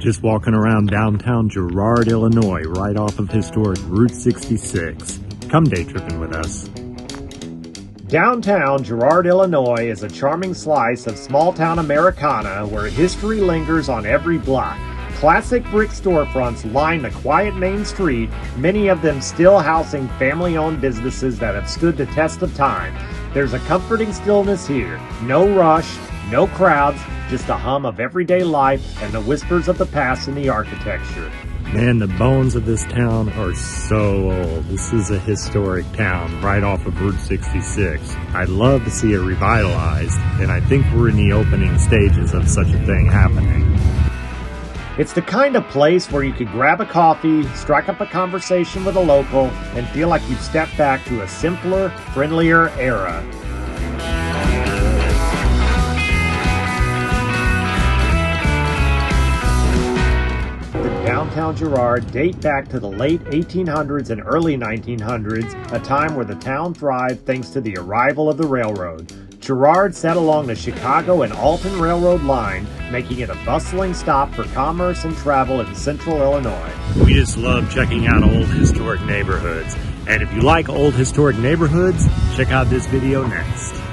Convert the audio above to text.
Just walking around downtown Girard, Illinois, right off of historic Route 66. Come day tripping with us. Downtown Girard, Illinois is a charming slice of small-town Americana where history lingers on every block. Classic brick storefronts line the quiet main street, many of them still housing family-owned businesses that have stood the test of time. There's a comforting stillness here. No rush, no crowds, just a hum of everyday life and the whispers of the past in the architecture. Man, the bones of this town are so old. This is a historic town right off of Route 66. I'd love to see it revitalized, and I think we're in the opening stages of such a thing happening. It's the kind of place where you could grab a coffee, strike up a conversation with a local, and feel like you've stepped back to a simpler, friendlier era. Downtown Girard date back to the late 1800s and early 1900s, a time where the town thrived thanks to the arrival of the railroad. Girard sat along the Chicago and Alton Railroad line, making it a bustling stop for commerce and travel in central Illinois. We just love checking out old historic neighborhoods. And if you like old historic neighborhoods, check out this video next.